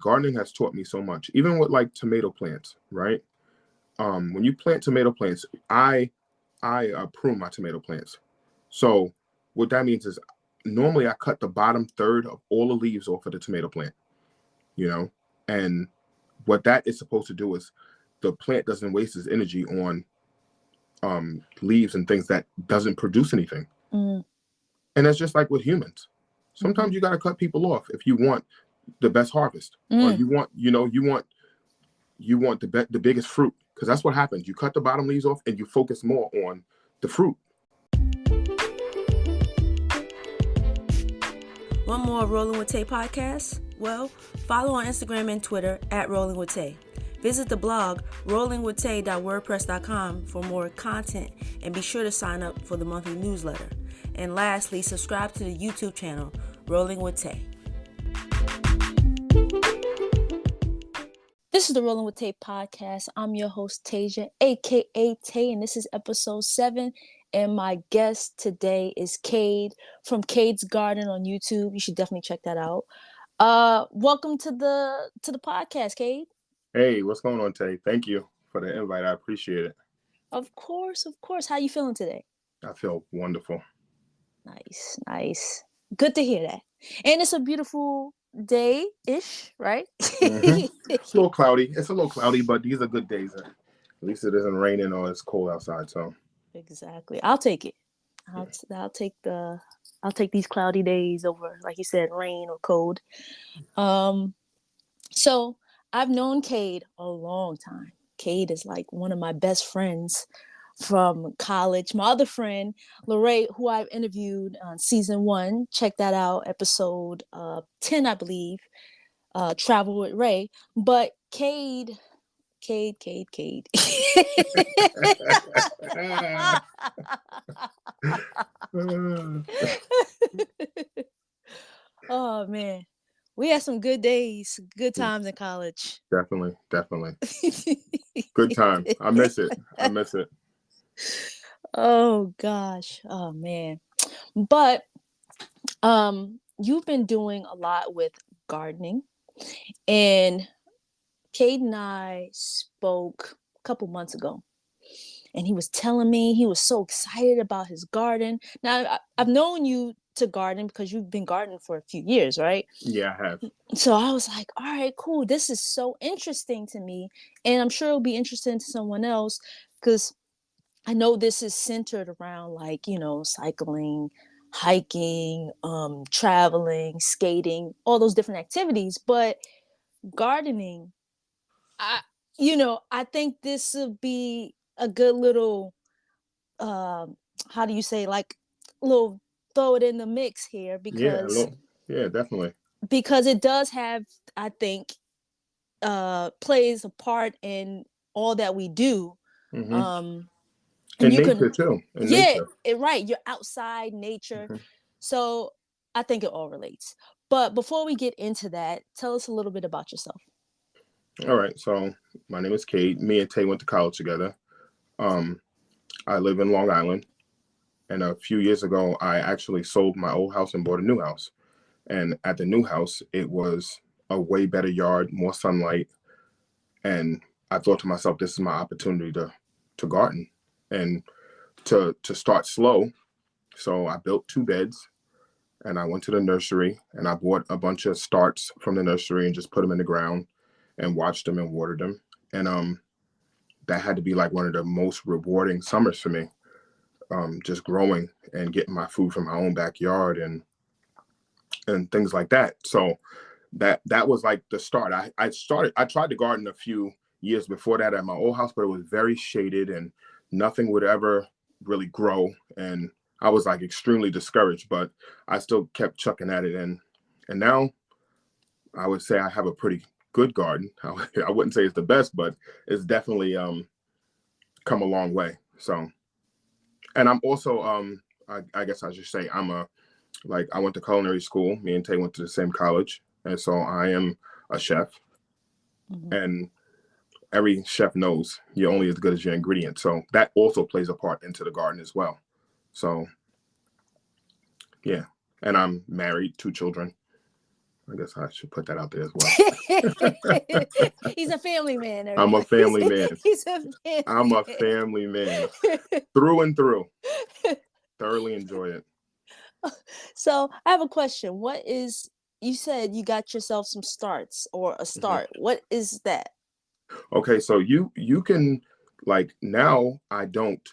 gardening has taught me so much, even with like tomato plants, right? When you plant tomato plants, I prune my tomato plants. So what that means is normally I cut the bottom third of all the leaves off of the tomato plant, you know, and what that is supposed to do is the plant doesn't waste its energy on leaves and things that doesn't produce anything. And it's just like with humans. Sometimes you got to cut people off if you want the best harvest, or you want the biggest fruit, because that's what happens. You cut the bottom leaves off and you focus more on the fruit. Want more Rolling with Tay podcast? Well, follow on Instagram and Twitter at Rolling with Tay. Visit the blog rollingwithtay.wordpress.com for more content, and be sure to sign up for the monthly newsletter. And lastly, subscribe to the YouTube channel Rolling with Tay. This is the Rolling with Tay podcast. I'm your host, Tasia, aka Tay, and this is episode 7. And my guest today is Cade from Cade's Garden on YouTube. You should definitely check that out. Welcome to the podcast, Cade. Hey, what's going on, Tay? Thank you for the invite. I appreciate it. Of course. How you feeling today? I feel wonderful. Nice. Good to hear that. And it's a beautiful day-ish, right? It's a little cloudy. But these are good days. At least it isn't raining or it's cold outside. So exactly, I'll take it. I'll take these cloudy days over, like you said, rain or cold. So I've known Cade a long time. Cade is like one of my best friends from college. My other friend, Lorraine, who I've interviewed on season 1, check that out, episode 10, I believe, Travel with Ray. But Cade. Oh, man. We had some good days, good times in college. Definitely. Good time. I miss it. Oh gosh. Oh man. But you've been doing a lot with gardening, and Cade and I spoke a couple months ago, and he was telling me he was so excited about his garden. Now I've known you to garden because you've been gardening for a few years, right? Yeah, I have. So I was like, all right, cool. This is so interesting to me, and I'm sure it'll be interesting to someone else, because I know this is centered around, like, cycling, hiking, traveling, skating, all those different activities. But gardening, I think this would be a good little, how do you say, like, little throw it in the mix here, because yeah, definitely, because it does have, I think, plays a part in all that we do. And you nature too. Right. You're outside nature. So I think it all relates. But before we get into that, tell us a little bit about yourself. All right. So my name is Cade. Me and Tay went to college together. I live in Long Island. And a few years ago, I actually sold my old house and bought a new house. And at the new house, it was a way better yard, more sunlight. And I thought to myself, this is my opportunity to garden and to start slow. So I built 2 beds, and I went to the nursery, and I bought a bunch of starts from the nursery and just put them in the ground and watched them and watered them. And that had to be like one of the most rewarding summers for me, just growing and getting my food from my own backyard and things like that. So that was like the start. I tried to garden a few years before that at my old house, but it was very shaded and nothing would ever really grow. And I was like extremely discouraged, but I still kept chucking at it. And now I would say I have a pretty good garden. I wouldn't say it's the best, but it's definitely come a long way. So, and I'm also, I guess I should say I went to culinary school. Me and Tay went to the same college. And so I am a chef. And every chef knows you're only as good as your ingredients. So that also plays a part into the garden as well. So, yeah. And I'm married, 2 children. I guess I should put that out there as well. He's a family man, I'm a everybody. family man. He's a family I'm a man. family man through and through. Thoroughly enjoy it. So I have a question. You said you got yourself some starts or a Mhm. start. What is that? Okay, so you can, like, now I don't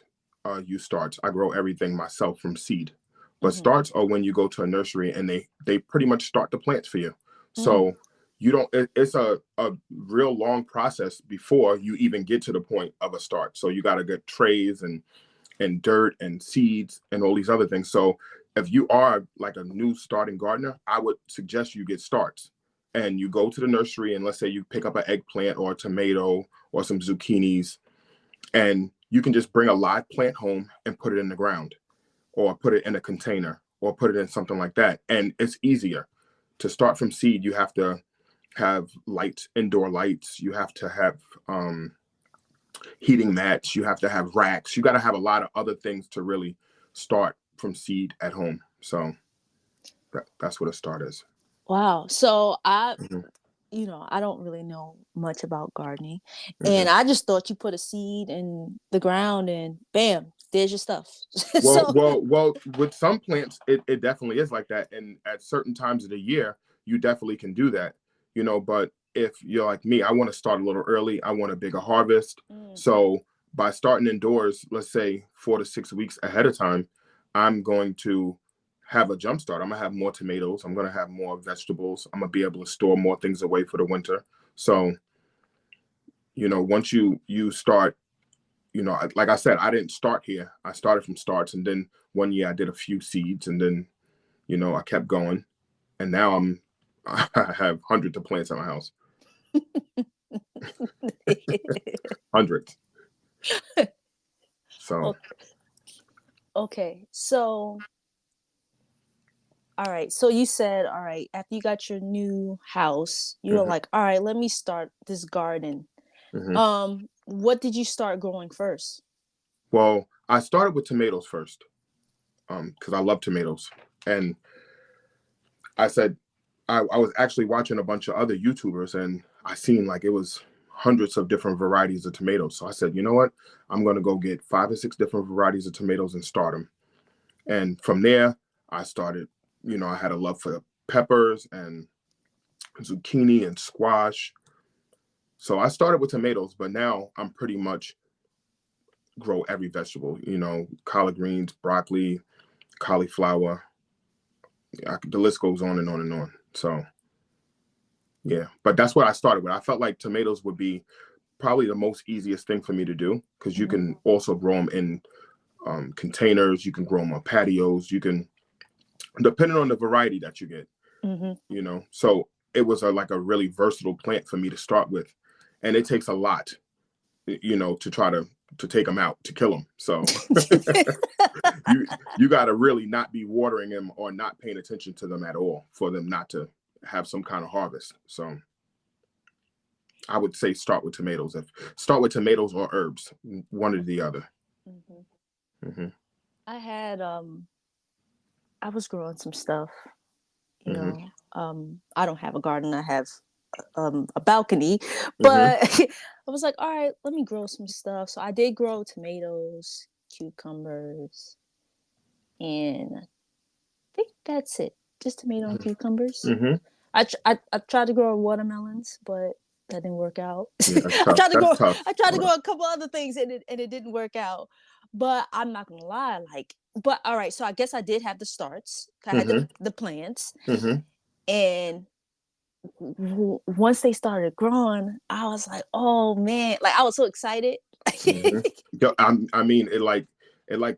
use starts. I grow everything myself from seed. But Mm-hmm. starts are when you go to a nursery and they pretty much start the plants for you. Mm, So you don't it's a real long process before you even get to the point of a start. So you got to get trays and dirt and seeds and all these other things. So if you are like a new starting gardener, I would suggest you get starts and you go to the nursery and let's say you pick up an eggplant or a tomato or some zucchinis, and you can just bring a live plant home and put it in the ground or put it in a container or put it in something like that. And it's easier to start from seed. You have to have lights, indoor lights. You have to have heating mats. You have to have racks. You got to have a lot of other things to really start from seed at home. So that's what a start is. wow. So Hmm. I don't really know much about gardening. Hmm. And I just thought you put a seed in the ground and bam, there's your stuff. Well, So, well, well. With some plants, it definitely is like that, and at certain times of the year, you definitely can do that. But if you're like me, I want to start a little early. I want a bigger harvest. mm, So by starting indoors, let's say 4 to 6 weeks ahead of time, I'm going to have a jump start. I'm gonna have more tomatoes. I'm gonna have more vegetables. I'm gonna be able to store more things away for the winter. So once you start, like I said, I didn't start here. I started from starts, and then one year I did a few seeds, and then I kept going, and now I have hundreds of plants at my house, hundreds. So, okay. So, all right. So you said, all right, after you got your new house, you were mhm, like, all right, let me start this garden. mhm. What did you start growing first? Well, I started with tomatoes first, because I love tomatoes, and I said I was actually watching a bunch of other YouTubers, and I seen like it was hundreds of different varieties of tomatoes. So I said, you know what? I'm gonna go get 5 or 6 different varieties of tomatoes and start them. And from there, I started. I had a love for peppers and zucchini and squash. So I started with tomatoes, but now I'm pretty much grow every vegetable. Collard greens, broccoli, cauliflower. The list goes on and on and on. So yeah, but that's what I started with. I felt like tomatoes would be probably the most easiest thing for me to do because you Mm-hmm. can also grow them in containers. You can grow them on patios. You can, depending on the variety that you get. Mm-hmm. So it was like a really versatile plant for me to start with, and it takes a lot, to try to take them out, to kill them. So you got to really not be watering them or not paying attention to them at all for them not to have some kind of harvest. So I would say start with tomatoes or herbs, one or the other. Mm-hmm. Hmm. I had I was growing some stuff, you Hmm. know. I don't have a garden. I have a balcony, Hmm. but I was like, all right, let me grow some stuff. So I did grow tomatoes, cucumbers, and I think that's it. Just tomato and cucumbers. Hmm. I tried to grow watermelons, but that didn't work out. Yeah, that's tough. That's tough. I tried to Right. grow a couple other things and it didn't work out. But I'm not gonna lie, but all right, so I guess I did have the starts. I had Hmm. the plants, Hmm. and once they started growing, I was like, oh man, like I was so excited. Hmm. I mean, it like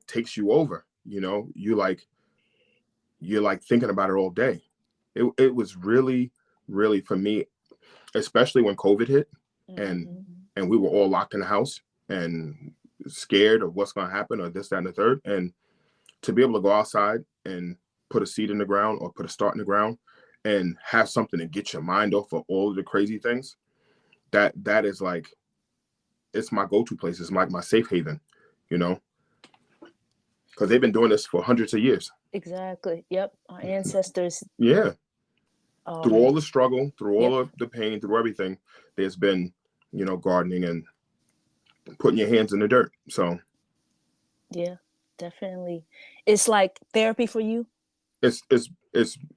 takes you over. You're like thinking about it all day. It was really, really for me, especially when COVID hit, and Mm-hmm. and we were all locked in the house and scared of what's going to happen or this, that, and the third. And to be able to go outside and put a seed in the ground or put a start in the ground and have something to get your mind off of all of the crazy things, that is like, it's my go-to place. It's like my safe haven, you know, because they've been doing this for hundreds of years. Exactly. Yep. Our ancestors. Yeah. All Through all right. the struggle, through Yep. all of the pain, through everything, there's been, gardening and putting your hands in the dirt. So Yeah, definitely. It's like therapy for you. it's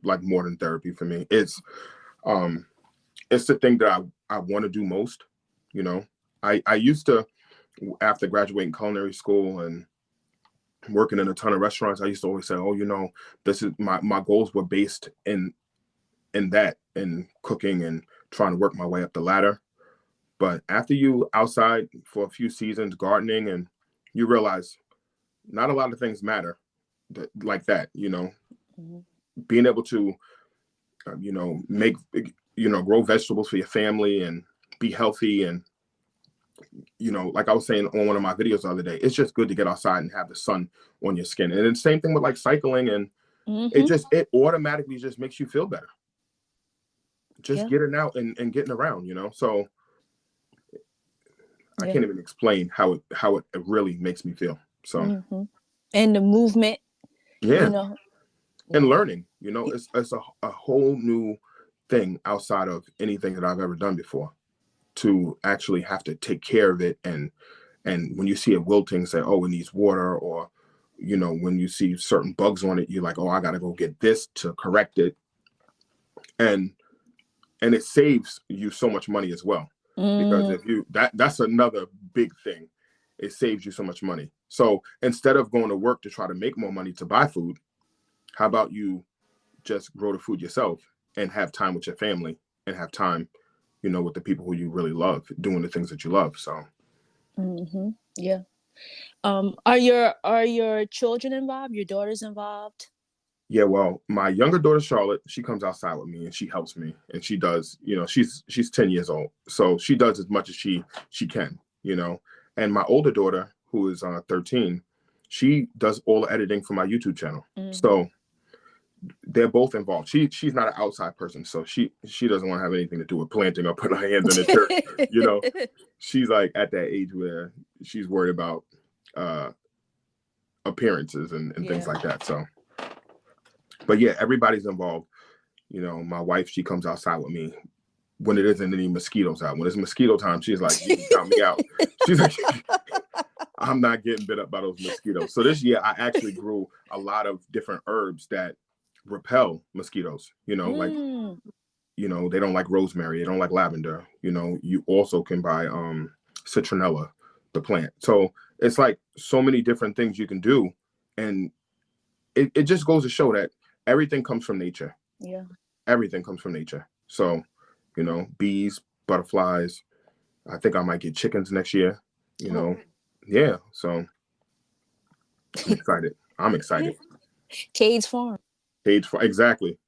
like more than therapy for me. Um it's the thing that I want to do most. You know, I used to, after graduating culinary school and working in a ton of restaurants, I used to always say, oh, this is my goals were based in that, in cooking and trying to work my way up the ladder. But after you outside for a few seasons gardening, and you realize not a lot of things matter like that, Mhm. being able to, make, grow vegetables for your family and be healthy. And, like I was saying on one of my videos the other day, it's just good to get outside and have the sun on your skin. And then same thing with like cycling. And Mm-hmm. it automatically just makes you feel better. Just Yeah. getting out and getting around, So I Yeah. can't even explain how it really makes me feel. So Mm-hmm. And the movement, you yeah. know. And Yeah. learning, it's a whole new thing outside of anything that I've ever done before, to actually have to take care of it. And when you see it wilting, say, oh, it needs water. Or when you see certain bugs on it, you're like, oh, I gotta go get this to correct it. And it saves you so much money as well, because Mm, if you that's another big thing. It saves you so much money. So instead of going to work to try to make more money to buy food, how about you just grow the food yourself and have time with your family, and have time, with the people who you really love, doing the things that you love. So mm-hmm. Yeah. Are your children involved? Your daughter's involved? yeah, well, my younger daughter Charlotte, she comes outside with me and she helps me, and she does, she's 10 years old, so she does as much as she can. And my older daughter, who is 13, she does all the editing for my YouTube channel. Mm-hmm. So they're both involved. She's not an outside person, so she doesn't want to have anything to do with planting or putting her hands in the dirt. You know, she's like at that age where she's worried about uh appearances and things Yeah. like that. So, but yeah, everybody's involved. My wife, she comes outside with me when it isn't any mosquitoes out. When it's mosquito time, she's like, you can count me out. She's like, I'm not getting bit up by those mosquitoes. So this year I actually grew a lot of different herbs that repel mosquitoes. Like, Mm. they don't like rosemary, they don't like lavender. You also can buy citronella, the plant. So it's like so many different things you can do. And it just goes to show that everything comes from nature. Yeah. Everything comes from nature. So, bees, butterflies. I think I might get chickens next year. You Oh. know, yeah. So I'm excited. I'm excited. Cade's farm. Page for exactly.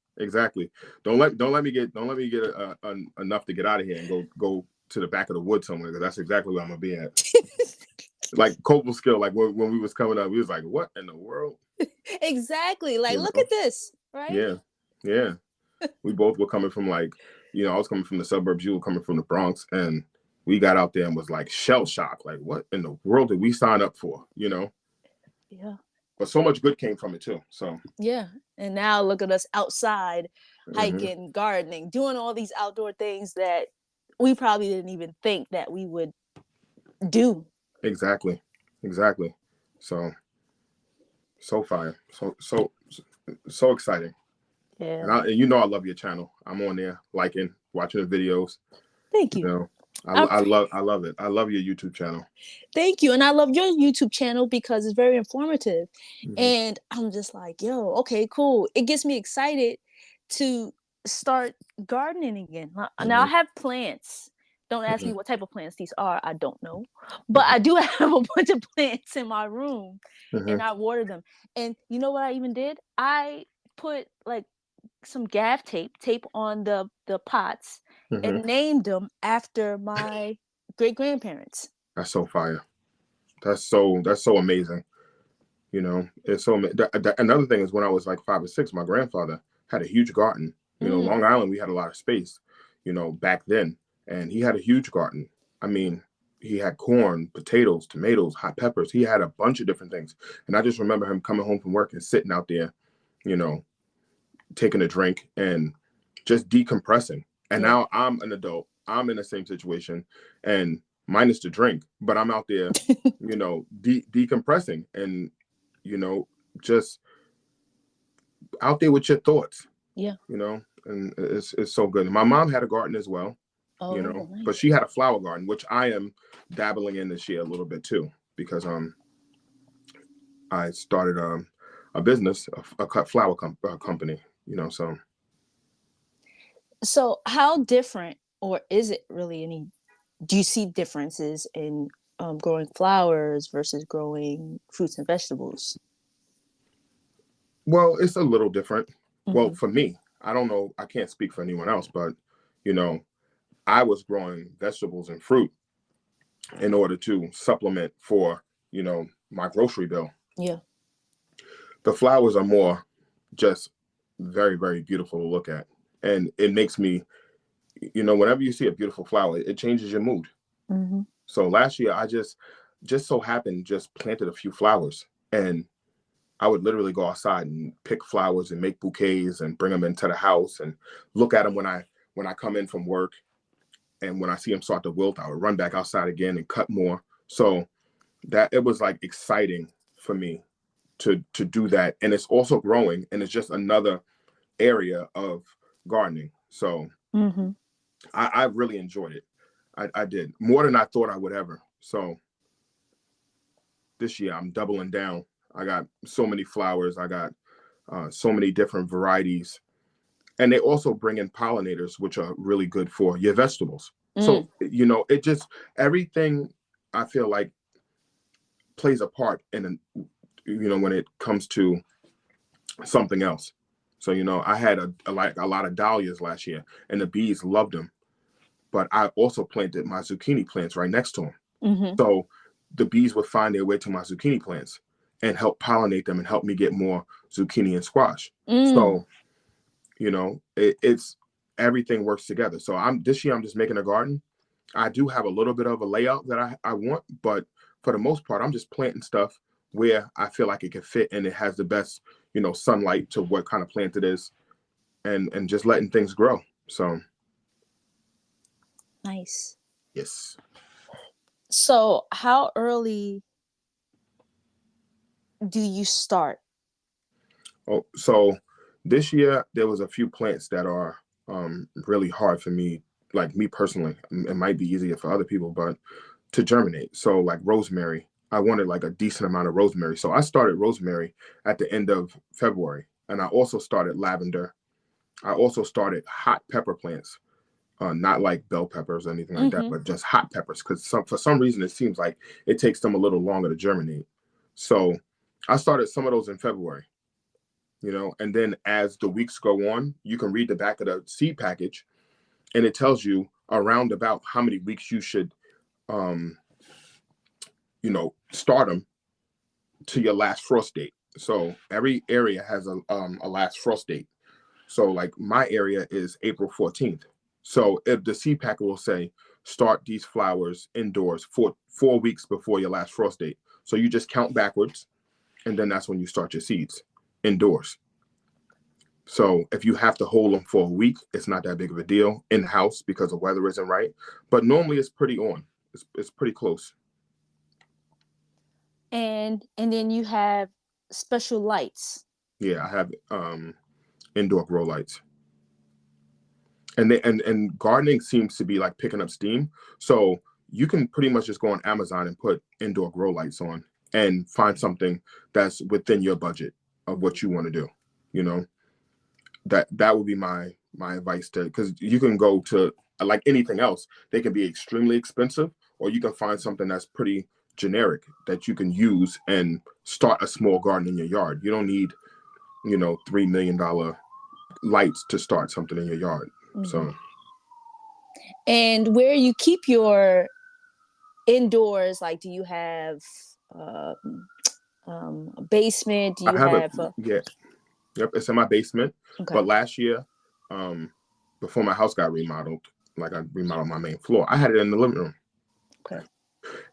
Don't let me get enough to get out of here and go to the back of the woods somewhere, because that's exactly where I'm gonna be at. Like Copal Skill, like when we was coming up, we was like, what in the world? Exactly. Like, You look know? at this, right? Yeah, yeah. We both were coming from, like, I was coming from the suburbs, you were coming from the Bronx, and we got out there and was like shell shocked, like, what in the world did we sign up for? Yeah. But so much good came from it too. So Yeah. And now look at us outside, mhm. hiking, gardening, doing all these outdoor things that we probably didn't even think that we would do. Exactly, exactly. So fire, so exciting. And Yeah. I love your channel. I'm on there liking, watching the videos. Thank You you. know, I, I love it. I love your YouTube channel. thank you. And I love your YouTube channel because it's very informative. Hmm. And I'm just like, yo, okay, cool. It gets me excited to start gardening again. Now I Hmm. have plants. Don't ask Hmm. me what type of plants these are. I don't know. But Hmm. I do have a bunch of plants in my room and Hmm. I water them. And you know what I even did? I put like some gaff tape on the pots Hmm. and named them after my great grandparents. That's so fire. That's so amazing. It's so another thing is, when I was like 5 or 6, my grandfather had a huge garden. Mm. Long Island, we had a lot of space, back then, and he had a huge garden. I mean, he had corn, potatoes, tomatoes, hot peppers. He had a bunch of different things, and I just remember him coming home from work and sitting out there, you know, taking a drink and just decompressing. And Yeah. now I'm an adult. I'm in the same situation, and minus the drink, but I'm out there, decompressing and, you know, just out there with your thoughts, Yeah. and it's so good. And my mom had a garden as well, Oh, but nice. she had a flower garden, which I am dabbling in this year a little bit too, because I started a business, a cut flower company, so. So how different, or is it really any, do you see differences in growing flowers versus growing fruits and vegetables? Well, it's a little different. Well, Hmm. for me, I don't know, I can't speak for anyone else, but you know, I was growing vegetables and fruit in order to supplement for, my grocery bill. Yeah. The flowers are more just very, very beautiful to look at. And it makes me, whenever you see a beautiful flower, it changes your mood. Hmm. So last year I just so happened just planted a few flowers, and I would literally go outside and pick flowers and make bouquets and bring them into the house and look at them when I come in from work. And when I see them start to wilt, I would run back outside again and cut more. So that it was like exciting for me to do that. And it's also growing, and it's just another area of gardening. So Hmm. I really enjoyed it. I did more than I thought I would ever. So this year I'm doubling down. I got so many flowers. I got so many different varieties, and they also bring in pollinators, which are really good for your vegetables. Mm. So it just everything I feel like plays a part in, when it comes to something else. So I had a lot of dahlias last year, and the bees loved them. But I also planted my zucchini plants right next to them. Hmm. So the bees would find their way to my zucchini plants and help pollinate them and help me get more zucchini and squash. Mm. So it's everything works together. So this year I'm just making a garden. I do have a little bit of a layout that I want, but for the most part, I'm just planting stuff where I feel like it can fit and it has the best, sunlight to what kind of plant it is, and just letting things grow. So Nice. yes. So how early do you start? Oh, so this year there was a few plants that are really hard for me, like me personally. It might be easier for other people, but to germinate. So like rosemary, I wanted like a decent amount of rosemary. So I started rosemary at the end of February, and I also started lavender. I also started hot pepper plants, not like bell peppers or anything like that, Hmm. but just hot peppers, because for some reason it seems like it takes them a little longer to germinate. So I started some of those in February, and then as the weeks go on, you can read the back of the seed package, and it tells you around about how many weeks you should um, start them to your last frost date. So every area has a last frost date. So like my area is April 14th. So if the seed packet will say start these flowers indoors for 4 weeks before your last frost date. So you just count backwards, and then that's when you start your seeds indoors. So if you have to hold them for a week, it's not that big of a deal in house because the weather isn't right. But normally it's pretty on. It's pretty close. And then you have special lights. Yeah, I have indoor grow lights. And gardening seems to be like picking up steam. So you can pretty much just go on Amazon and put indoor grow lights on and find something that's within your budget of what you want to do. You know, that would be my advice to, because you can go to, like anything else, they can be extremely expensive, or you can find something that's pretty generic that you can use and start a small garden in your yard. You don't need, $3 million lights to start something in your yard. Hmm. So And where you keep your indoors, like, do you have um, a basement? Do I you have a have a, yeah, yep, it's in my basement. okay. But last year, um, before my house got remodeled, like I remodeled my main floor, I had it in the living room. Okay.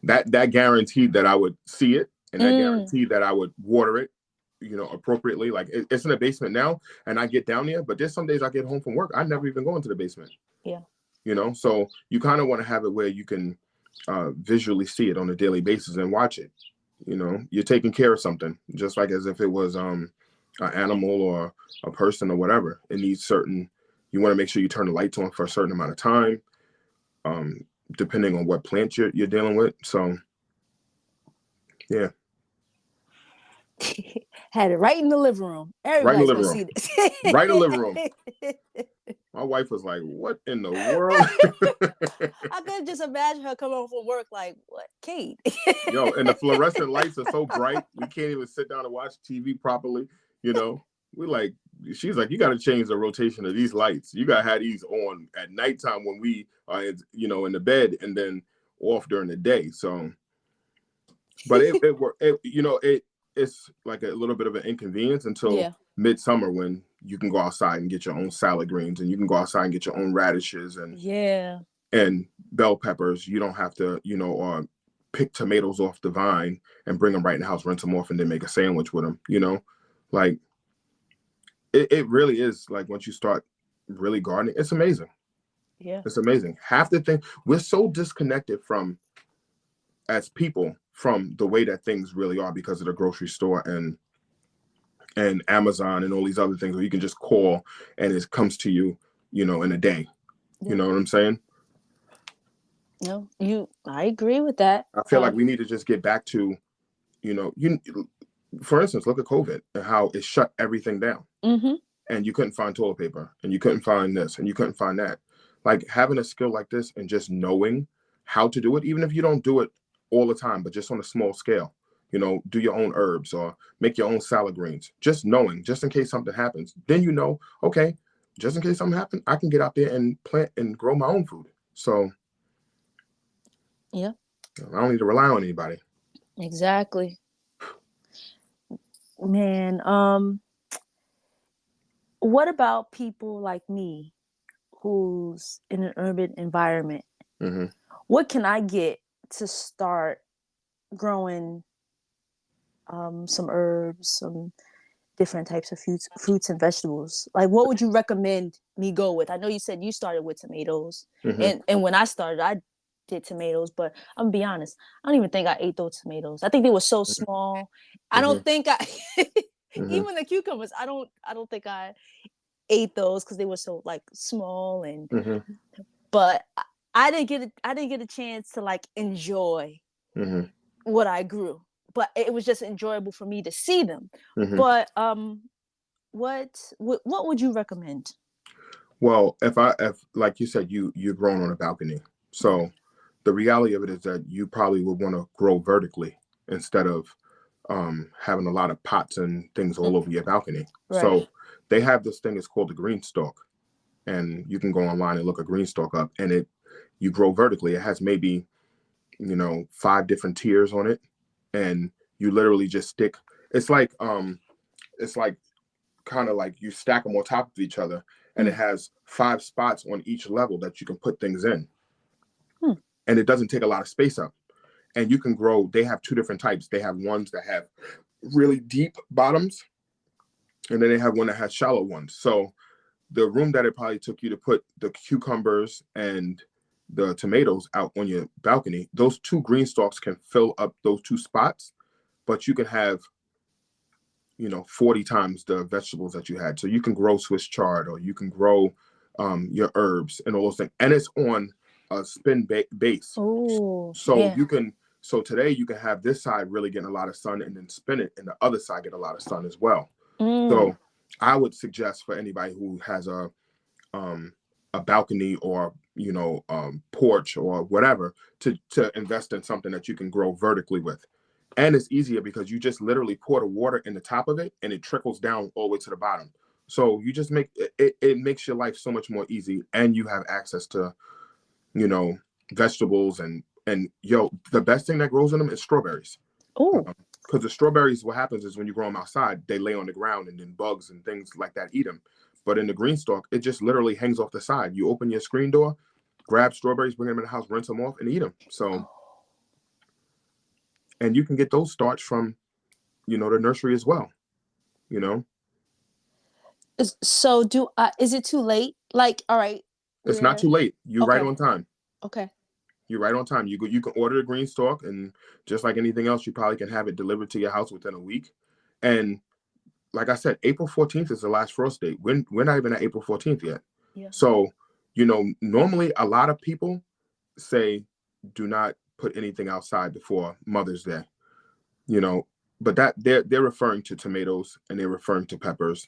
That guaranteed that I would see it, and that Mm, guaranteed that I would water it. appropriately. Like it's in the basement now, and I get down there. But there's some days I get home from work, I never even go into the basement. Yeah. So you kind of want to have it where you can visually see it on a daily basis and watch it. You're taking care of something, just like as if it was an animal or a person or whatever. It needs certain. You want to make sure you turn the lights on for a certain amount of time, depending on what plant you're dealing with. So, yeah. Had it right in the living room. Right in the Everybody's living gonna room. see this. Right in the living room. My wife was like, "What in the world?" I could just imagine her coming home from work like, "What, Cade?" Yo, and the fluorescent lights are so bright, we can't even sit down and watch TV properly. We're like, she's like, you got to change the rotation of these lights. You got to have these on at nighttime when we are, in the bed, and then off during the day. So, but it's like a little bit of an inconvenience until midsummer, when you can go outside and get your own salad greens, and you can go outside and get your own radishes and bell peppers. You don't have to, or pick tomatoes off the vine and bring them right in the house, rinse them off, and then make a sandwich with them. Like it really is, like, once you start really gardening, it's amazing. Yeah, it's amazing. Half the thing, we're so disconnected as people from the way that things really are because of the grocery store and Amazon and all these other things where you can just call and it comes to you, in a day. You know what I'm saying? No, I agree with that. I feel like we need to just get back to, for instance, look at COVID and how it shut everything down. Mm-hmm. And you couldn't find toilet paper, and you couldn't find this, and you couldn't find that. Like, having a skill like this and just knowing how to do it, even if you don't do it all the time, but just on a small scale, do your own herbs or make your own salad greens, just knowing, just in case something happens, then okay, just in case something happens, I can get out there and plant and grow my own food. So yeah, I don't need to rely on anybody. Exactly. Man, what about people like me who's in an urban environment? Mm-hmm. What can I get to start growing some herbs, some different types of fruits and vegetables? Like, what would you recommend me go with? I know you said you started with tomatoes, Mm-hmm. and when I started, I did tomatoes, but I'm gonna be honest, I don't even think I ate those tomatoes. I think they were so small. I don't think I even the cucumbers. I don't think I ate those because they were so like small and. Mm-hmm. But I didn't get a chance to like enjoy Mm-hmm. what I grew. But it was just enjoyable for me to see them. Mm-hmm. But what would you recommend? Well, if like you said, you're growing on a balcony, so the reality of it is that you probably would want to grow vertically instead of having a lot of pots and things all over your balcony. Right. So they have this thing, it's called the green stalk, and you can go online and look a green stalk up, and you grow vertically. It has maybe 5 different tiers on it, and you literally just stick. It's like kind of like you stack them on top of each other, and it has 5 spots on each level that you can put things in. And it doesn't take a lot of space up. And you can grow, they have 2 different types. They have ones that have really deep bottoms, and then they have one that has shallow ones. So the room that it probably took you to put the cucumbers and the tomatoes out on your balcony, those 2 green stalks can fill up those 2 spots, but you can have 40 times the vegetables that you had. So you can grow Swiss chard, or you can grow your herbs and all those things. And it's on a spin base. Oh, So so today you can have this side really getting a lot of sun, and then spin it and the other side get a lot of sun as well. So I would suggest for anybody who has a balcony or porch or whatever to invest in something that you can grow vertically with. And it's easier because you just literally pour the water in the top of it, and it trickles down all the way to the bottom. So you just make it makes your life so much more easy, and you have access to vegetables and the best thing that grows in them is strawberries. Oh, because the strawberries, what happens is when you grow them outside, they lay on the ground, and then bugs and things like that eat them. But in the green stalk, it just literally hangs off the side. You open your screen door, grab strawberries, bring them in the house, rinse them off, and eat them. So, and you can get those starts from, the nursery as well. you know. So is it too late? Like, all right, It's not we're too late. You right okay. on time. Okay. You're right on time. You can order the green stalk, and just like anything else, you probably can have it delivered to your house within a week. And like I said, April 14th is the last frost date. We're not even at April 14th yet. Yeah. So, normally a lot of people say do not put anything outside before Mother's Day, you know, but that they're referring to tomatoes and they're referring to peppers,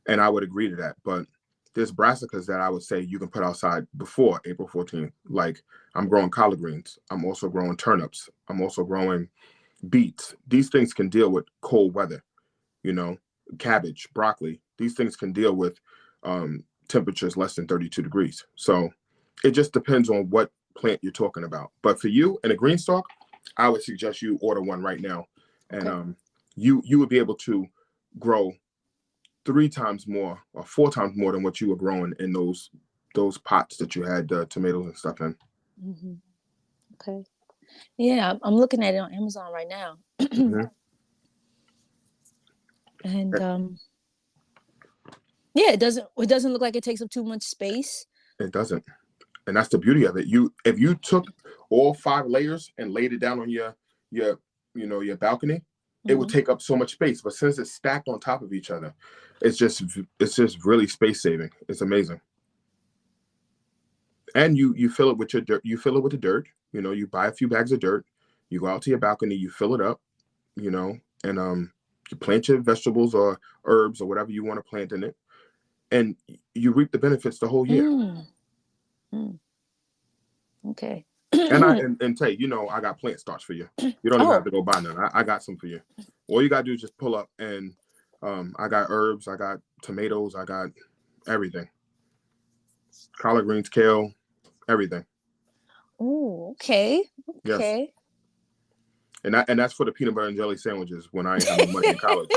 and I would agree to that. But there's brassicas that I would say you can put outside before April 14th. Like, I'm growing collard greens. I'm also growing turnips. I'm also growing beets. These things can deal with cold weather, you know, cabbage, broccoli. These things can deal with temperatures less than 32 degrees. So it just depends on what plant you're talking about. But for you in a green stalk, I would suggest you order one right now. And Okay. you would be able to grow 3 times more or 4 times more than what you were growing in those pots that you had tomatoes and stuff in. Hmm. Okay. Yeah, I'm looking at it on Amazon right now. Mhm. And yeah, it doesn't look like it takes up too much space. It doesn't. And that's the beauty of it. If you took all 5 layers and laid it down on your your balcony, it would Hmm. take up so much space. But since it's stacked on top of each other, it's just really space saving. It's amazing. And you fill it with your dirt. You fill it with the dirt. You buy a few bags of dirt. You go out to your balcony. You fill it up. And you plant your vegetables or herbs or whatever you want to plant in it, and you reap the benefits the whole year. Mm. Mm. Okay. And Tay, I got plant starts for you. You don't even have Oh, to go buy none. I got some for you. All you gotta do is just pull up, and I got herbs, I got tomatoes, I got everything. Collard greens, kale, everything. oh, okay. Yes. Okay. And that's for the peanut butter and jelly sandwiches when I ain't have no money in college.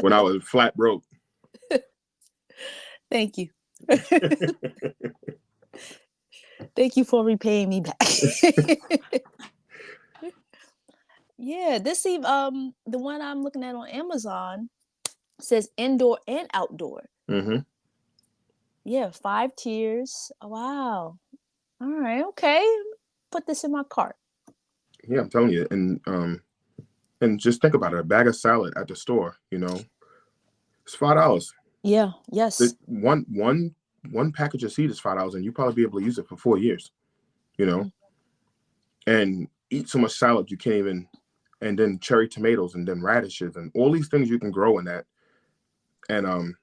When I was flat broke. Thank you. Thank you for repaying me back. Yeah, the one I'm looking at on Amazon says indoor and outdoor. Hmm. Yeah, 5 tiers. Oh, wow. All right, okay. Put this in my cart. Yeah, I'm telling you. And just think about it. A bag of salad at the store, it's $5. Yeah, yes. One package of seed is $5, and you probably be able to use it for 4 years, you know, Mm. and eat so much salad you can't even, and then cherry tomatoes and then radishes and all these things you can grow in that, and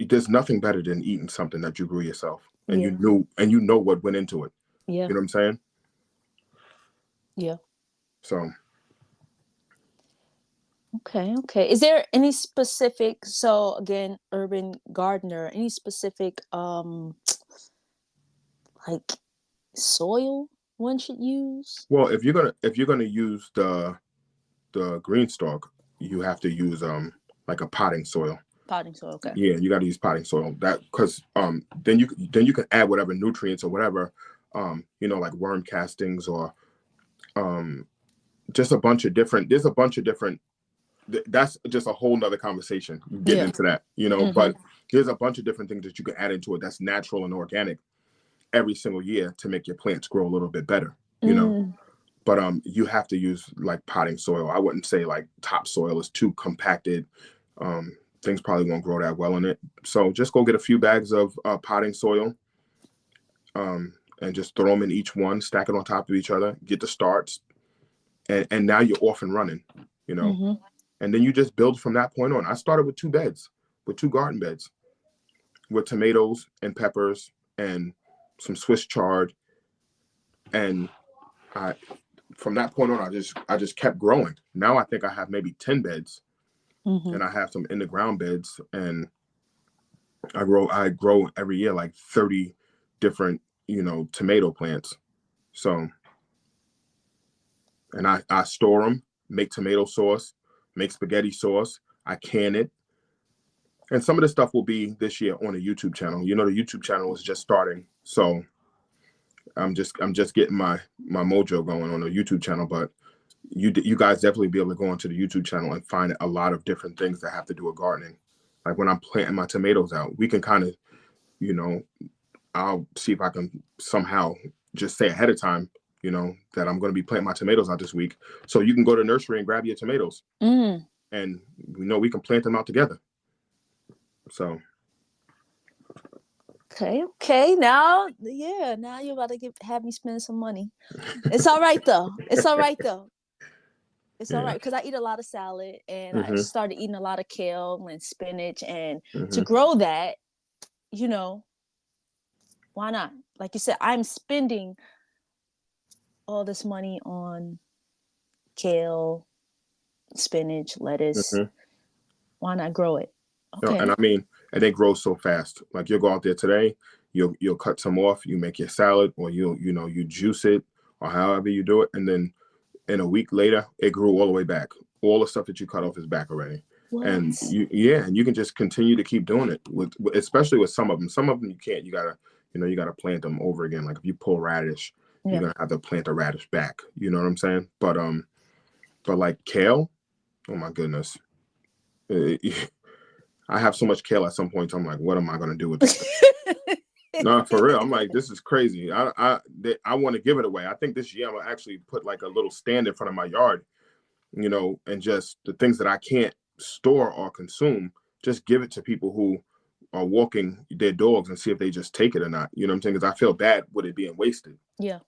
there's nothing better than eating something that you grew yourself and Yeah, you know what went into it. yeah, You know what I'm saying? yeah. So Okay, okay. Is there any specific, so again, urban gardener, any specific like soil one should use? well, if you're gonna use the green stalk, you have to use like a potting soil. Potting soil, okay. Yeah, you got to use potting soil. That because then you can add whatever nutrients or whatever, like worm castings or um just a bunch of different. There's a bunch of different. That's just a whole nother conversation getting Yeah. into that, Mm-hmm. But there's a bunch of different things that you can add into it that's natural and organic every single year to make your plants grow a little bit better. You know, Mm, but you have to use like potting soil. I wouldn't say like topsoil is too compacted. Things probably won't grow that well in it. So just go get a few bags of potting soil, and just throw them in each one, stack it on top of each other, get the starts, and now you're off and running, you know. mm-hmm. And then you just build from that point on. I started with 2 beds, with 2 garden beds, with tomatoes and peppers and some Swiss chard, and I from that point on, I just kept growing. Now I think I have maybe 10 beds, Mm-hmm. and I have some in the ground beds, and I grow every year like 30 different tomato plants. So, and I store them, make tomato sauce, make spaghetti sauce. I can it, and some of the stuff will be this year on the YouTube channel. The YouTube channel is just starting, so I'm just getting my mojo going on the YouTube channel, but you guys definitely be able to go onto the YouTube channel and find a lot of different things that have to do with gardening. Like when I'm planting my tomatoes out, we can kind of, you know, I'll see if I can somehow just say ahead of time, that I'm going to be planting my tomatoes out this week. So you can go to the nursery and grab your tomatoes, and we can plant them out together. So. Okay. Now you're about to have me spend some money. It's all right though. It's all right because I eat a lot of salad, and I started eating a lot of kale and spinach, and to grow that, why not? Like you said, I'm spending all this money on kale, spinach, lettuce. Why not grow it? Okay. And I mean, and they grow so fast. Like you'll go out there today, you'll cut some off, you make your salad, or you juice it, or however you do it, and then in a week later, it grew all the way back. All the stuff that you cut off is back already. What? And you can just continue to keep doing it especially with some of them. Some of them you can't. You gotta plant them over again. Like if you pull radish, you're gonna have to plant the radish back. You know what I'm saying? But like kale, oh my goodness. I have so much kale at some point. I'm like, what am I gonna do with this? No, for real. I'm like, this is crazy. I want to give it away. I think this year I'm gonna actually put like a little stand in front of my yard, and just the things that I can't store or consume, just give it to people who are walking their dogs and see if they just take it or not. You know what I'm saying? Because I feel bad with it being wasted. Yeah.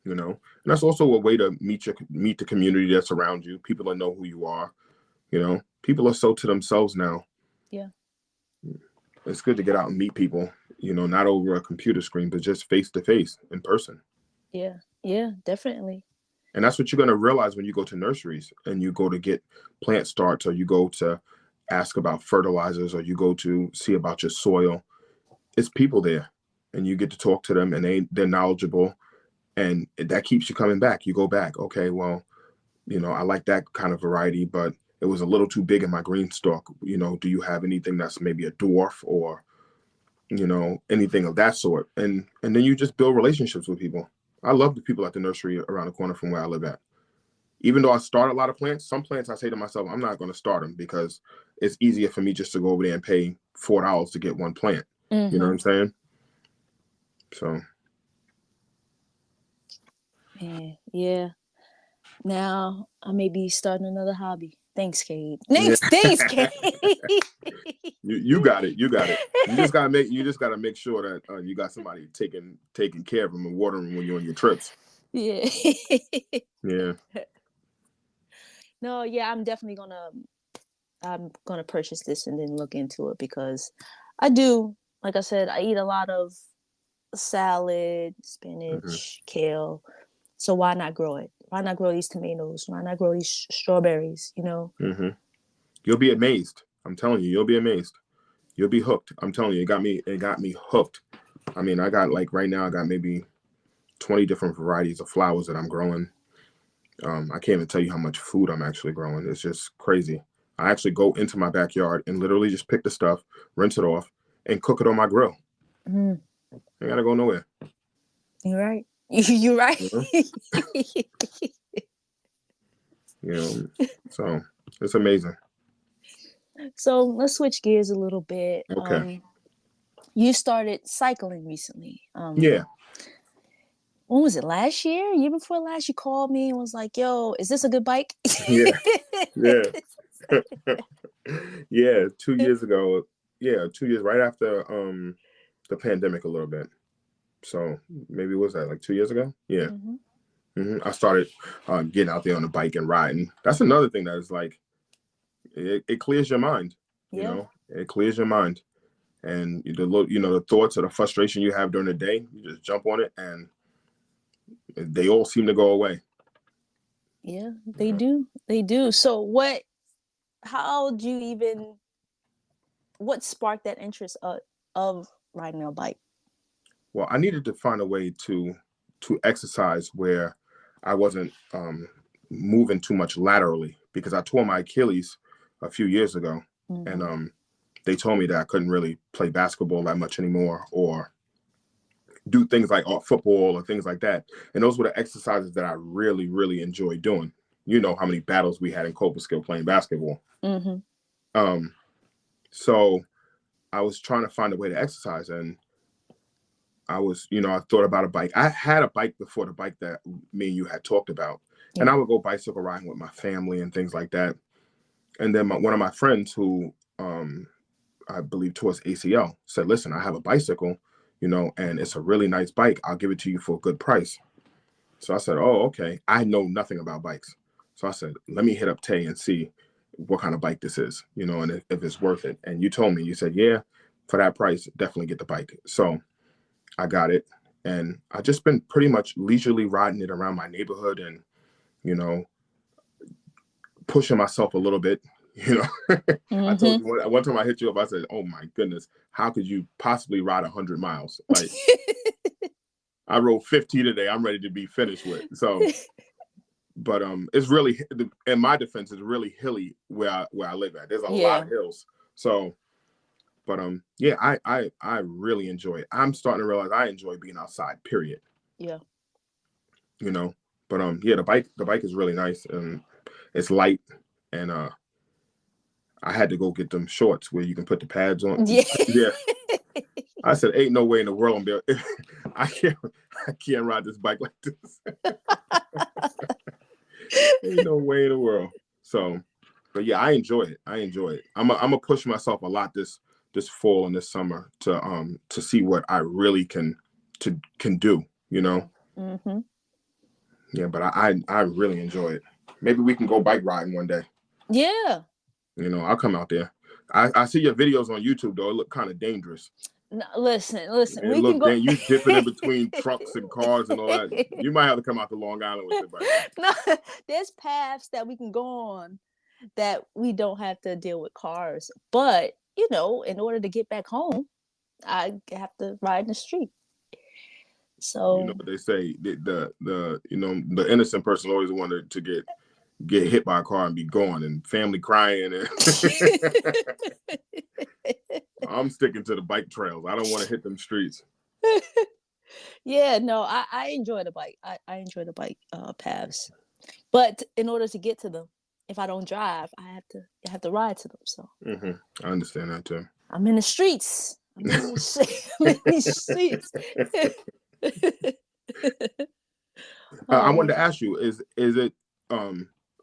And that's also a way to meet the community that's around you. People that know who you are. People are so to themselves now. Yeah. It's good to get out and meet people, not over a computer screen, but just face to face in person. Yeah, definitely. And that's what you're going to realize when you go to nurseries and you go to get plant starts, or you go to ask about fertilizers, or you go to see about your soil. It's people there, and you get to talk to them, and they're knowledgeable, and that keeps you coming back. You go back. Okay, well, I like that kind of variety, but it was a little too big in my green stalk. Do you have anything that's maybe a dwarf, or, anything of that sort? And then you just build relationships with people. I love the people at the nursery around the corner from where I live at. Even though I start a lot of plants, some plants I say to myself, I'm not going to start them because it's easier for me just to go over there and pay $4 to get one plant. You know what I'm saying? So. Yeah. Now I may be starting another hobby. Thanks, Cade. Thanks, Cade. You got it. You just gotta make sure that you got somebody taking care of them and watering them when you're on your trips. Yeah. Yeah. No, yeah, I'm definitely gonna purchase this and then look into it, because I do, like I said, I eat a lot of salad, spinach, kale. So why not grow it? Why not grow these tomatoes? Why not grow these strawberries? You'll be amazed. I'm telling you, you'll be amazed. You'll be hooked. I'm telling you, it got me hooked. I mean, I got right now I got maybe 20 different varieties of flowers that I'm growing. I can't even tell you how much food I'm actually growing. It's just crazy. I actually go into my backyard and literally just pick the stuff, rinse it off, and cook it on my grill. I gotta go nowhere. You're right. You're right. So it's amazing. So let's switch gears a little bit. Okay. You started cycling recently. Yeah. When was it? Last year? Year before last? You called me and was like, "Yo, is this a good bike?" Yeah. Yeah. 2 years ago. Yeah, 2 years right after the pandemic a little bit. So maybe was that like 2 years ago? Yeah. I started getting out there on the bike and riding. That's another thing that is like, it clears your mind. It clears your mind, and the thoughts or the frustration you have during the day, you just jump on it, and they all seem to go away. Yeah, they do. They do. So what sparked that interest of riding a bike? Well, I needed to find a way to exercise where I wasn't moving too much laterally, because I tore my Achilles a few years ago, and they told me that I couldn't really play basketball that much anymore, or do things like football or things like that. And those were the exercises that I really, really enjoyed doing. You know how many battles we had in Cobleskill playing basketball. Mm-hmm. Um, so I was trying to find a way to exercise, and I was, I thought about a bike. I had a bike before, the bike that me and you had talked about, and I Yeah. would go bicycle riding with my family and things like that. And then one of my friends who, I believe towards ACL said, listen, I have a bicycle, and it's a really nice bike. I'll give it to you for a good price. So I said, oh, okay. I know nothing about bikes. So I said, let me hit up Tay and see what kind of bike this is, and if it's worth it. And you told me, you said, yeah, for that price, definitely get the bike. So I got it. And I just been pretty much leisurely riding it around my neighborhood and, you know, pushing myself a little bit. I told Mm-hmm. you one time I hit you up, I said, oh my goodness, how could you possibly ride 100 miles? Like, I rode 50 today. I'm ready to be finished with. So, but it's really, in my defense, it's really hilly where I live at. There's a lot Yeah. of hills. So, but yeah, I really enjoy it. I'm starting to realize I enjoy being outside, period. Yeah. you know. But yeah, the bike is really nice and it's light, and I had to go get them shorts where you can put the pads on. Yeah. Yeah, I said, ain't no way in the world I'm be I can't I can't ride this bike like this. Ain't no way in the world. So, but yeah, I enjoy it. I enjoy it. I'm gonna push myself a lot this fall and this summer to see what I really can do. Mm-hmm. Yeah, but I really enjoy it. Maybe we can go bike riding one day. Yeah. I'll come out there. I see your videos on YouTube though. It look kind of dangerous. No, listen. It We can look go. then you dipping in between trucks and cars and all that. You might have to come out to Long Island with your bike. No, there's paths that we can go on that we don't have to deal with cars. But in order to get back home, I have to ride in the street. You know So what they say, the innocent person always wanted to get hit by a car and be gone, and family crying. And I'm sticking to the bike trails. I don't want to hit them streets. yeah, no, I enjoy the bike. I enjoy the bike paths. But in order to get to them, if I don't drive, I have to ride to them. So I understand that too. I'm in the streets. I'm in these, I'm in these streets. I Oh, wanted to ask you, is it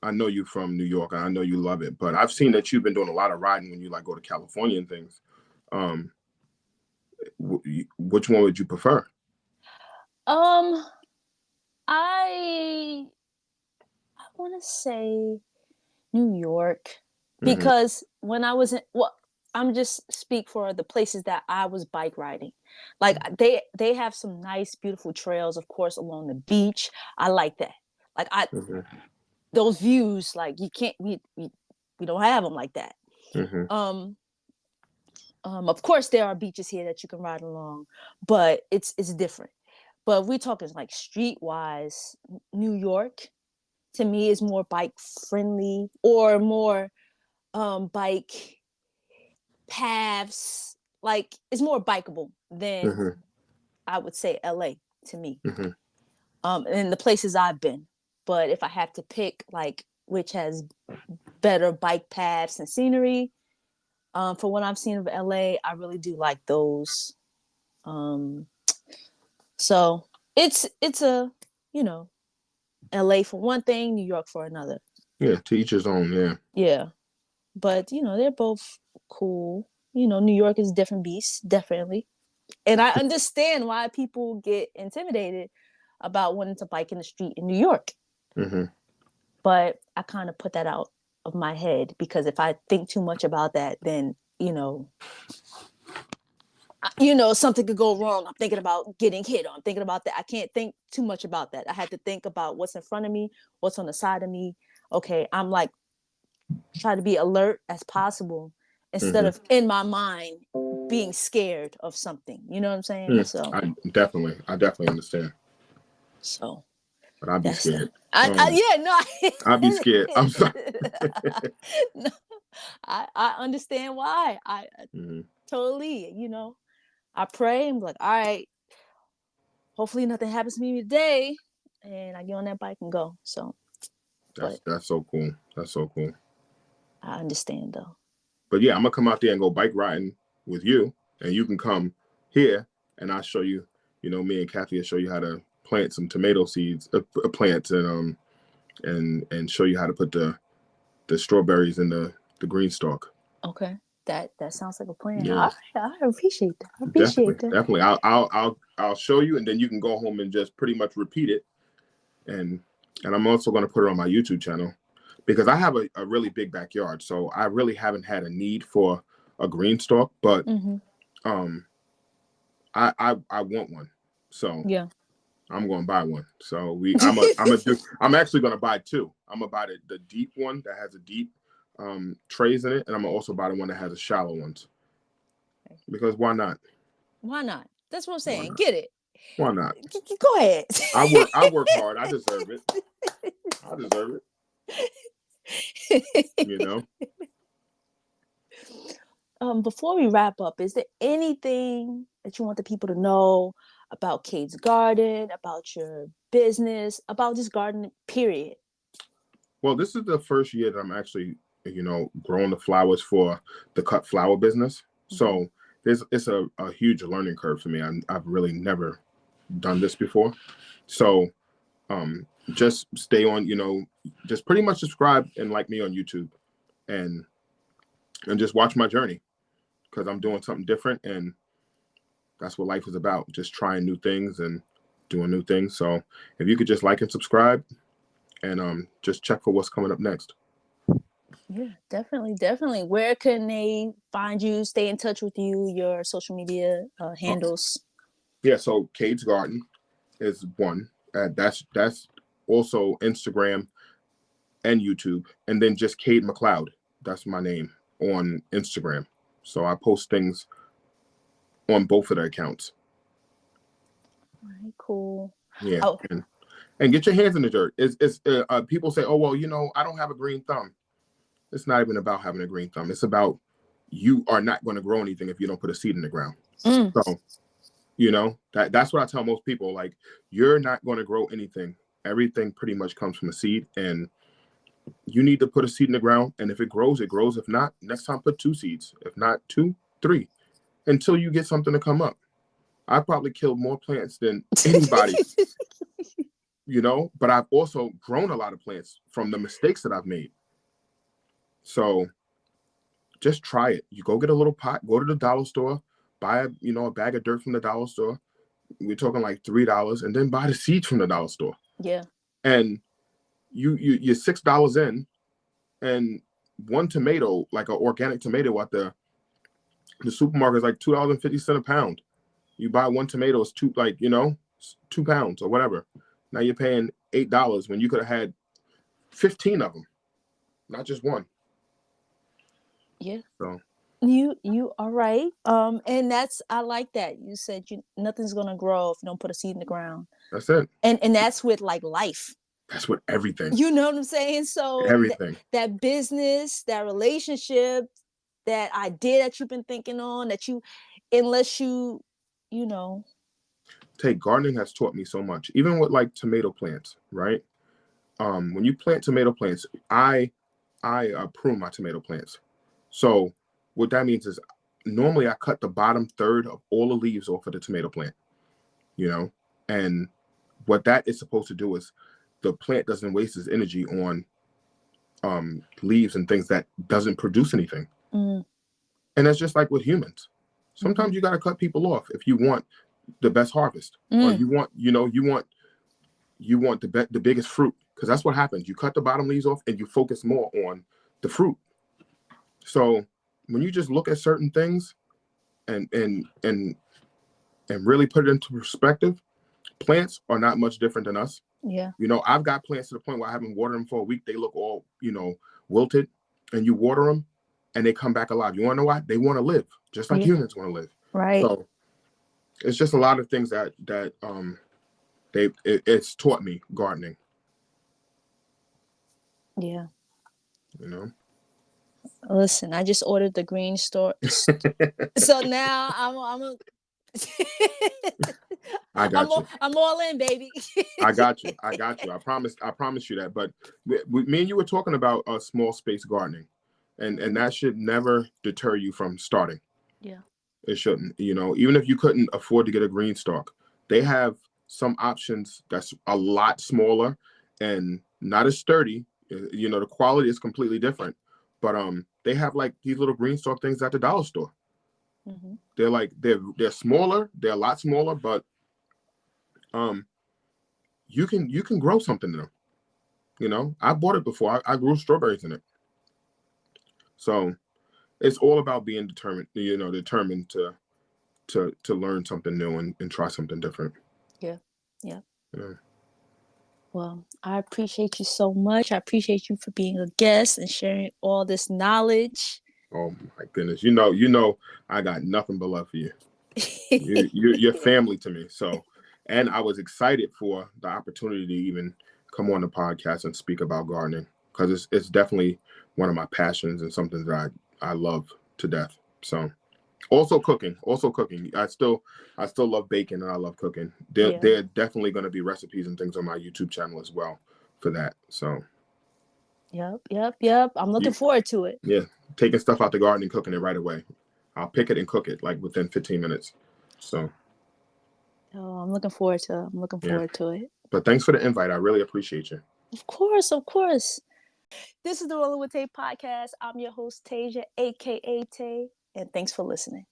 I know you from New York and I know you love it, but I've seen that you've been doing a lot of riding when you like go to California and things. Um, which one would you prefer? um, I want to say New York hmm because when I was I'm just speak for the places that I was bike riding. Like they have some nice, beautiful trails, of course, along the beach. I like that. Like hmm those views, like you can't we don't have them like that. hmm Um, of course, there are beaches here that you can ride along, but it's different. But if we're talking like streetwise, New York to me is more bike friendly or more bike paths. Like it's more bikeable than hmm I would say LA to me. hmm And the places I've been. But if I have to pick like which has better bike paths and scenery, for what I've seen of LA, I really do like those. Um, so it's a you know LA for one thing, New York for another. Yeah, to each his own. Yeah. Yeah, but they're both cool. New York is a different beast, definitely, and I understand why people get intimidated about wanting to bike in the street in New York. hmm But I kind of put that out of my head because if I think too much about that, then something could go wrong. I'm thinking about getting hit. I'm thinking about that. I can't think too much about that. I had to think about what's in front of me, what's on the side of me. Okay, I'm like try to be alert as possible instead hmm of in my mind being scared of something. You know what I'm saying? Mm. So I definitely understand, so but I'd be that's that. scared. I Um, yeah, no. I'd be scared. I'm sorry. No, I understand why. I hmm totally, I pray and be like, all right, hopefully nothing happens to me today, and I get on that bike and go. So, but That's so cool. That's so cool. I understand though. But yeah, I'm gonna come out there and go bike riding with you, and you can come here, and I'll show you. Me and Kathy will show you how to plant some tomato seeds, plants, and show you how to put the strawberries in the green stalk. Okay. That sounds like a plan. Yeah, I appreciate that. I definitely, appreciate that. definitely. I'll show you, and then you can go home and just pretty much repeat it. And I'm also going to put it on my YouTube channel because I have a really big backyard, so I really haven't had a need for a green stalk, but Mm-hmm. um, I want one, so Yeah. I'm going to buy one. So I'm actually going to buy two. I'm gonna buy the deep one that has a deep trays in it, and I'm gonna also buy the one that has a shallow ones because why not? Why not? That's what I'm Why saying. not? Get it. Why not? Go ahead. I work hard. I deserve it. I deserve it. Before we wrap up, is there anything that you want the people to know about Cade's garden, about your business, about this garden, period? Well, this is the first year that I'm actually, growing the flowers for the cut flower business. So it's a huge learning curve for me. I've really never done this before. So just stay on, just pretty much subscribe and like me on YouTube and just watch my journey because I'm doing something different. And that's what life is about, just trying new things and doing new things. So if you could just like and subscribe and just check for what's coming up next. Yeah, definitely. Where can they find you, stay in touch with you, your social media handles? Yeah, so Cade's Garden is one. That's also Instagram and YouTube. And then just Cade McLeod. That's my name on Instagram. So I post things on both of their accounts. All right, cool. Yeah. Oh, And get your hands in the dirt. It's people say, oh, well, I don't have a green thumb. It's not even about having a green thumb. It's about you are not going to grow anything if you don't put a seed in the ground. So, that's what I tell most people. Like, you're not going to grow anything. Everything pretty much comes from a seed, and you need to put a seed in the ground. And if it grows, it grows. If not, next time put 2 seeds. If not 2, 3, until you get something to come up. I probably killed more plants than anybody, but I've also grown a lot of plants from the mistakes that I've made. So just try it. You go get a little pot, go to the dollar store, buy a bag of dirt from the dollar store. We're talking like $3, and then buy the seeds from the dollar store. Yeah. And you're $6 in, and one tomato, like an organic tomato at the supermarket, is like $2.50 a pound. You buy one tomato, it's 2 pounds or whatever. Now you're paying $8 when you could have had 15 of them, not just one. Yeah. So you are right. And I like that. You said nothing's gonna grow if you don't put a seed in the ground. that's it. And that's with like life. That's with everything. You know what I'm saying? So everything. That business, that relationship, that idea that you've been thinking on, unless you know. Gardening has taught me so much, even with like tomato plants, right? When you plant tomato plants, I prune my tomato plants. So what that means is normally I cut the bottom third of all the leaves off of the tomato plant, and what that is supposed to do is the plant doesn't waste its energy on leaves and things that doesn't produce anything. And that's just like with humans. Sometimes you got to cut people off if you want the best harvest, or you want the biggest fruit, because that's what happens. You cut the bottom leaves off and you focus more on the fruit. So when you just look at certain things and really put it into perspective, plants are not much different than us. Yeah. I've got plants to the point where I haven't watered them for a week. They look all, wilted, and you water them and they come back alive. You want to know why? They want to live just like humans want to live. Right. So it's just a lot of things that it's taught me, gardening. Yeah. Listen, I just ordered the green store. So now I'm a I got you. I'm all in, baby. I got you. I got you. I promise you that. But me and you were talking about small space gardening, and that should never deter you from starting. Yeah. It shouldn't. You know, even if you couldn't afford to get a green stalk, they have some options that's a lot smaller and not as sturdy. You know, the quality is completely different. But they have like these little green stalk things at the dollar store. Mm-hmm. They're like they're smaller. They're a lot smaller, but um you can grow something in them. You know, I bought it before. I grew strawberries in it. So it's all about being determined. You know, determined to learn something new and try something different. Yeah. Yeah. Yeah. Well, I appreciate you so much. I appreciate you for being a guest and sharing all this knowledge. Oh my goodness. I got nothing but love for you. You're family to me. So, and I was excited for the opportunity to even come on the podcast and speak about gardening because it's definitely one of my passions and something that I love to death. So, also cooking. I still love baking and I love cooking. Yeah. There are definitely going to be recipes and things on my YouTube channel as well for that. So, Yep. I'm looking you, forward to it. yeah, taking stuff out the garden and cooking it right away. I'll pick it and cook it like within 15 minutes. So, Oh, I'm looking forward to it. I'm looking yeah. forward to it. But thanks for the invite. I really appreciate you. Of course, of course. This is the Rolling with Tay podcast. I'm your host, Tasia, aka Tay, and thanks for listening.